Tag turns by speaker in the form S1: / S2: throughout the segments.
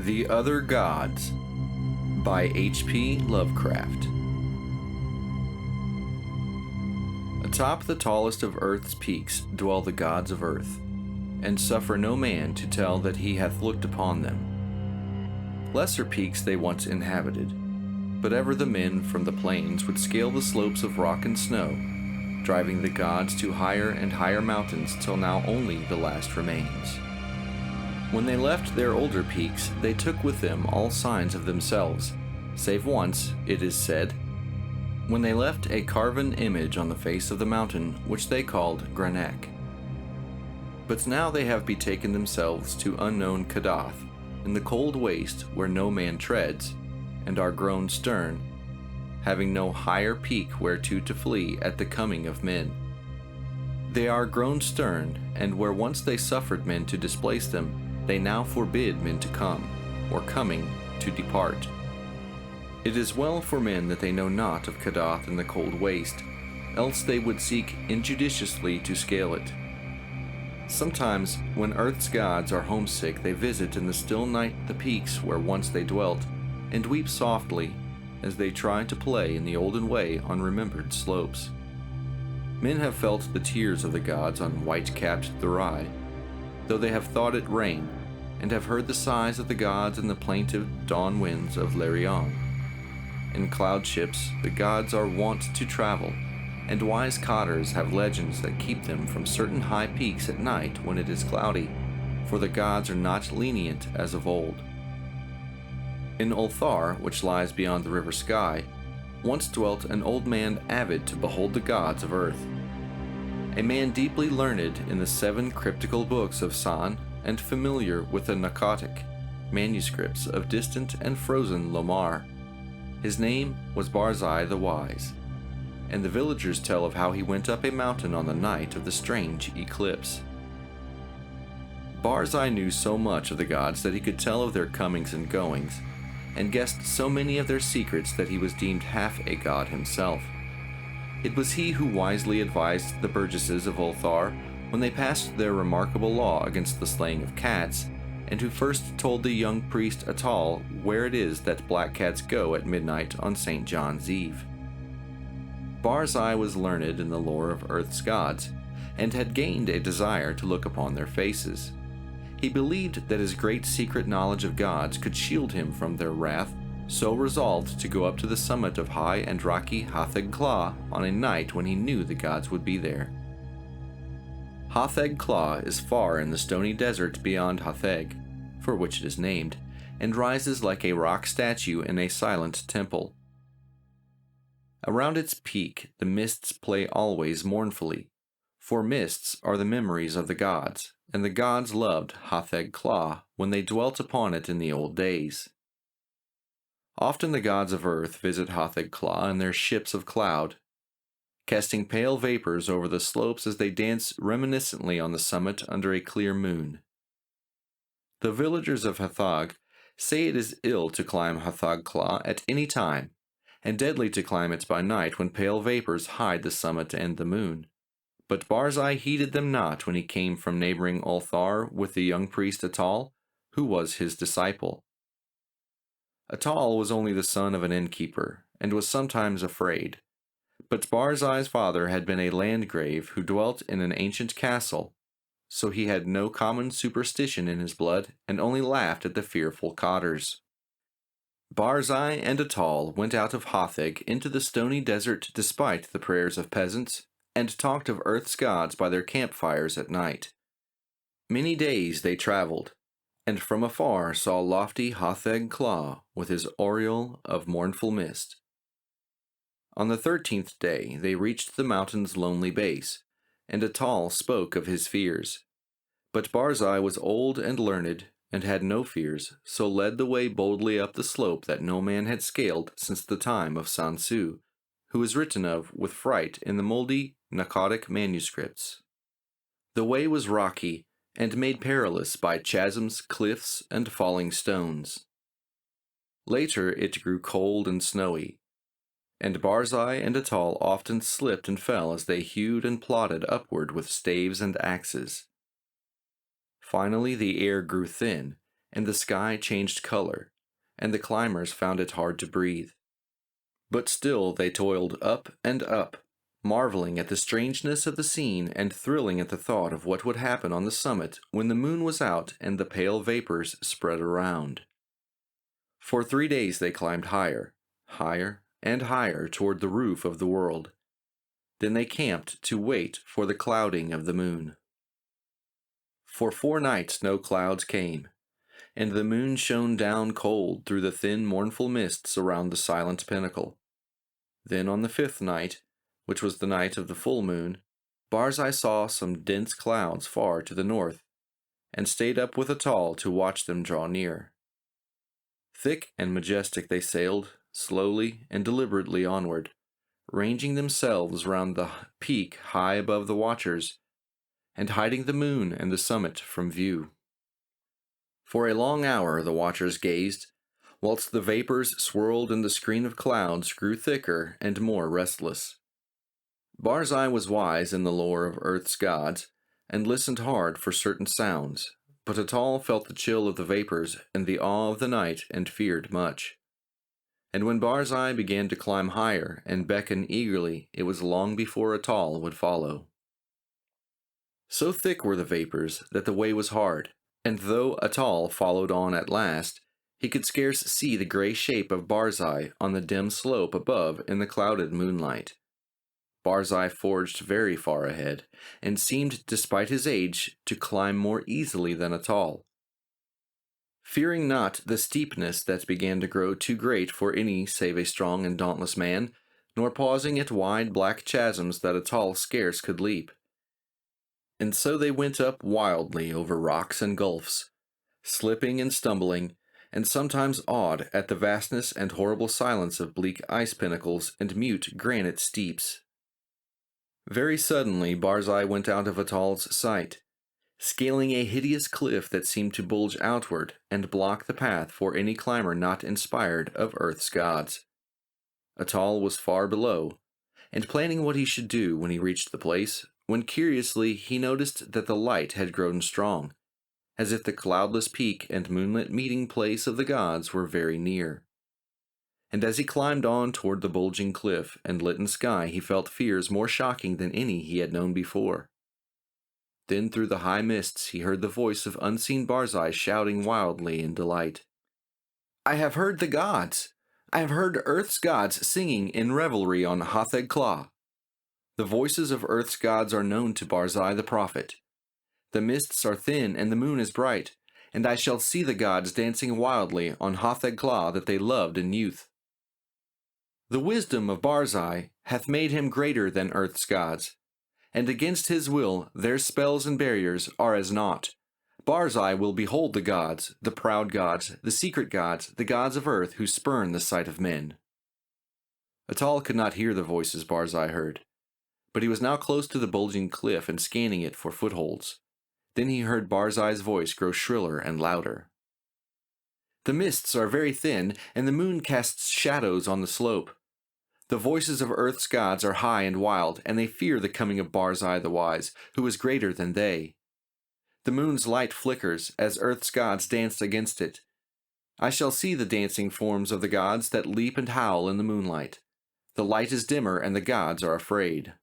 S1: The Other Gods by H.P. Lovecraft. Atop the tallest of earth's peaks dwell the gods of earth, and suffer no man to tell that he hath looked upon them. Lesser peaks they once inhabited, but ever the men from the plains would scale the slopes of rock and snow, driving the gods to higher and higher mountains till now only the last remains. When they left their older peaks, they took with them all signs of themselves, save once, it is said, when they left a carven image on the face of the mountain, which they called Granek. But now they have betaken themselves to unknown Kadath, in the cold waste where no man treads, and are grown stern, having no higher peak whereto to flee at the coming of men. They are grown stern, and where once they suffered men to displace them, they now forbid men to come, or coming, to depart. It is well for men that they know not of Kadath in the cold waste, else they would seek injudiciously to scale it. Sometimes, when earth's gods are homesick, they visit in the still night the peaks where once they dwelt, and weep softly as they try to play in the olden way on remembered slopes. Men have felt the tears of the gods on white-capped Thurai, though they have thought it rain, and have heard the sighs of the gods in the plaintive dawn winds of Lerion. In cloud ships the gods are wont to travel, and wise cotters have legends that keep them from certain high peaks at night when it is cloudy, for the gods are not lenient as of old. In Ulthar, which lies beyond the river Sky, once dwelt an old man avid to behold the gods of earth. A man deeply learned in the 7 cryptical books of San, and familiar with the Nakhotic manuscripts of distant and frozen Lomar. His name was Barzai the Wise, and the villagers tell of how he went up a mountain on the night of the strange eclipse. Barzai knew so much of the gods that he could tell of their comings and goings, and guessed so many of their secrets that he was deemed half a god himself. It was he who wisely advised the burgesses of Ulthar when they passed their remarkable law against the slaying of cats, and who first told the young priest Atal where it is that black cats go at midnight on St. John's Eve. Barzai was learned in the lore of earth's gods, and had gained a desire to look upon their faces. He believed that his great secret knowledge of gods could shield him from their wrath, so resolved to go up to the summit of high and rocky Hatheg Kla on a night when he knew the gods would be there. Hatheg Kla is far in the stony desert beyond Hatheg, for which it is named, and rises like a rock statue in a silent temple. Around its peak the mists play always mournfully, for mists are the memories of the gods, and the gods loved Hatheg Kla when they dwelt upon it in the old days. Often the gods of earth visit Hatheg Kla in their ships of cloud, casting pale vapors over the slopes as they dance reminiscently on the summit under a clear moon. The villagers of Hathag say it is ill to climb Hatheg Kla at any time, and deadly to climb it by night when pale vapors hide the summit and the moon. But Barzai heeded them not when he came from neighboring Ulthar with the young priest Atal, who was his disciple. Atal was only the son of an innkeeper, and was sometimes afraid. But Barzai's father had been a landgrave who dwelt in an ancient castle, so he had no common superstition in his blood, and only laughed at the fearful cotters. Barzai and Atal went out of Hatheg into the stony desert despite the prayers of peasants, and talked of earth's gods by their campfires at night. Many days they traveled, and from afar saw lofty Hatheg Kla with his aureole of mournful mist. On the 13th day they reached the mountain's lonely base, and Atal spoke of his fears. But Barzai was old and learned, and had no fears, so led the way boldly up the slope that no man had scaled since the time of Sansu, who is written of with fright in the moldy Nakhotic manuscripts. The way was rocky, and made perilous by chasms, cliffs, and falling stones. Later it grew cold and snowy, and Barzai and Atal often slipped and fell as they hewed and plodded upward with staves and axes. Finally the air grew thin, and the sky changed color, and the climbers found it hard to breathe. But still they toiled up and up, marveling at the strangeness of the scene and thrilling at the thought of what would happen on the summit when the moon was out and the pale vapors spread around. For 3 days they climbed higher, higher, and higher toward the roof of the world. Then they camped to wait for the clouding of the moon. For 4 nights no clouds came, and the moon shone down cold through the thin mournful mists around the silent pinnacle. Then on the 5th night, which was the night of the full moon, Barzai saw some dense clouds far to the north, and stayed up with Atal to watch them draw near. Thick and majestic they sailed, slowly and deliberately onward, ranging themselves round the peak high above the watchers, and hiding the moon and the summit from view. For a long hour the watchers gazed, whilst the vapors swirled and the screen of clouds grew thicker and more restless. Barzai was wise in the lore of Earth's gods, and listened hard for certain sounds, but Atal felt the chill of the vapors and the awe of the night and feared much. And when Barzai began to climb higher and beckon eagerly, it was long before Atal would follow. So thick were the vapors that the way was hard, and though Atal followed on at last, he could scarce see the gray shape of Barzai on the dim slope above in the clouded moonlight. Barzai forged very far ahead, and seemed, despite his age, to climb more easily than Atal. Fearing not the steepness that began to grow too great for any save a strong and dauntless man, nor pausing at wide black chasms that Atal scarce could leap. And so they went up wildly over rocks and gulfs, slipping and stumbling, and sometimes awed at the vastness and horrible silence of bleak ice pinnacles and mute granite steeps. Very suddenly Barzai went out of Atal's sight, scaling a hideous cliff that seemed to bulge outward and block the path for any climber not inspired of Earth's gods. Atal was far below, and planning what he should do when he reached the place, when curiously he noticed that the light had grown strong, as if the cloudless peak and moonlit meeting place of the gods were very near. And as he climbed on toward the bulging cliff and litten sky, he felt fears more shocking than any he had known before. Then through the high mists he heard the voice of unseen Barzai shouting wildly in delight. "I have heard the gods! I have heard Earth's gods singing in revelry on Hatheg Kla. The voices of Earth's gods are known to Barzai the prophet. The mists are thin and the moon is bright, and I shall see the gods dancing wildly on Hatheg Kla that they loved in youth. The wisdom of Barzai hath made him greater than Earth's gods, and against his will their spells and barriers are as naught. Barzai will behold the gods, the proud gods, the secret gods, the gods of Earth who spurn the sight of men." Atal could not hear the voices Barzai heard, but he was now close to the bulging cliff and scanning it for footholds. Then he heard Barzai's voice grow shriller and louder. "The mists are very thin, and the moon casts shadows on the slope. The voices of Earth's gods are high and wild, and they fear the coming of Barzai the Wise, who is greater than they. The moon's light flickers, as Earth's gods dance against it. I shall see the dancing forms of the gods that leap and howl in the moonlight. The light is dimmer, and the gods are afraid."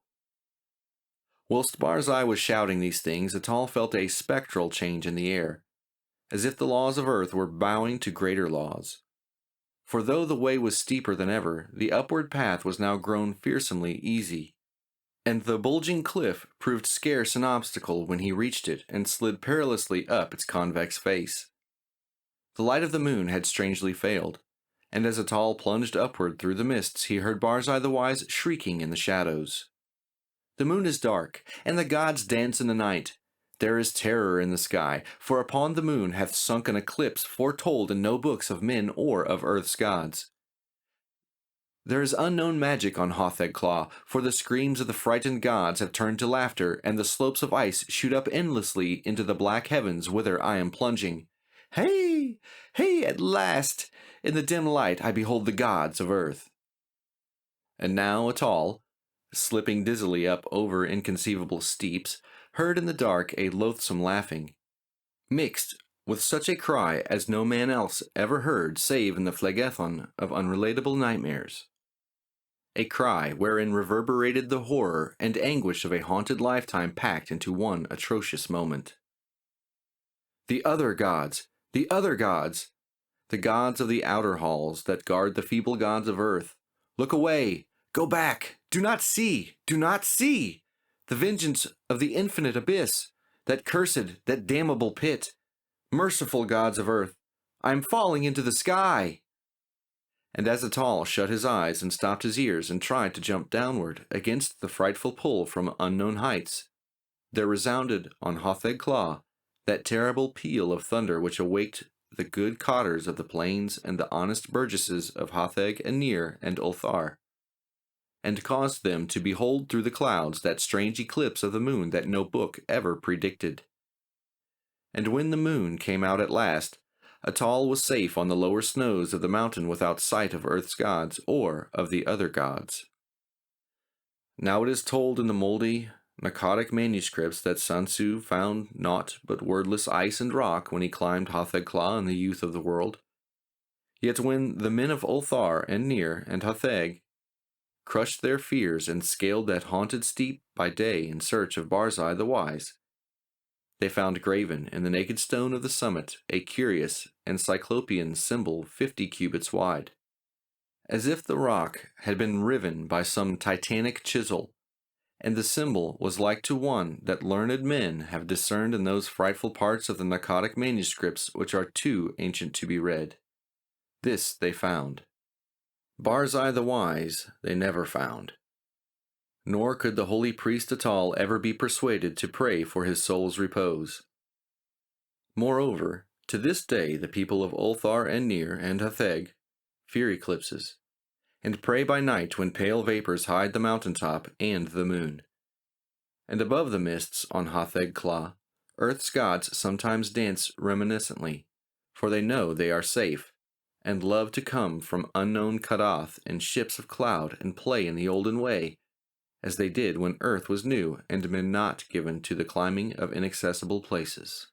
S1: Whilst Barzai was shouting these things, Atal felt a spectral change in the air, as if the laws of Earth were bowing to greater laws. For though the way was steeper than ever, the upward path was now grown fearsomely easy, and the bulging cliff proved scarce an obstacle when he reached it and slid perilously up its convex face. The light of the moon had strangely failed, and as Atal plunged upward through the mists, he heard Barzai the Wise shrieking in the shadows. "The moon is dark, and the gods dance in the night. There is terror in the sky, for upon the moon hath sunk an eclipse foretold in no books of men or of Earth's gods. There is unknown magic on Hatheg Kla, for the screams of the frightened gods have turned to laughter, and the slopes of ice shoot up endlessly into the black heavens whither I am plunging. Hey! Hey, at last! In the dim light I behold the gods of Earth." And now Atal, slipping dizzily up over inconceivable steeps, heard in the dark a loathsome laughing, mixed with such a cry as no man else ever heard save in the phlegethon of unrelatable nightmares. A cry wherein reverberated the horror and anguish of a haunted lifetime packed into one atrocious moment. The other gods! The other gods! The gods of the outer halls that guard the feeble gods of earth. Look away! Go back! Do not see! Do not see! The vengeance of the infinite abyss! That cursed, that damnable pit! Merciful gods of earth! I am falling into the sky! And as Atal shut his eyes and stopped his ears and tried to jump downward against the frightful pull from unknown heights, there resounded on Hotheg Claw that terrible peal of thunder which awaked the good cotters of the plains and the honest burgesses of Hotheg and Nir and Ulthar, and caused them to behold through the clouds that strange eclipse of the moon that no book ever predicted. And when the moon came out at last, Atal was safe on the lower snows of the mountain without sight of earth's gods or of the other gods. Now it is told in the moldy, narcotic manuscripts that Sun Tzu found naught but wordless ice and rock when he climbed Hotheg Claw in the youth of the world. Yet when the men of Ulthar and Nir and Hotheg crushed their fears and scaled that haunted steep by day in search of Barzai the Wise, they found graven in the naked stone of the summit a curious and cyclopean symbol 50 cubits wide, as if the rock had been riven by some titanic chisel, and the symbol was like to one that learned men have discerned in those frightful parts of the narcotic manuscripts which are too ancient to be read. This they found. Barzai the Wise they never found. Nor could the holy priest Atal ever be persuaded to pray for his soul's repose. Moreover, to this day the people of Ulthar and Nir and Hotheg fear eclipses, and pray by night when pale vapors hide the mountaintop and the moon. And above the mists on Hotheg Claw, earth's gods sometimes dance reminiscently, for they know they are safe, and love to come from unknown Kadath in ships of cloud and play in the olden way, as they did when earth was new and men not given to the climbing of inaccessible places.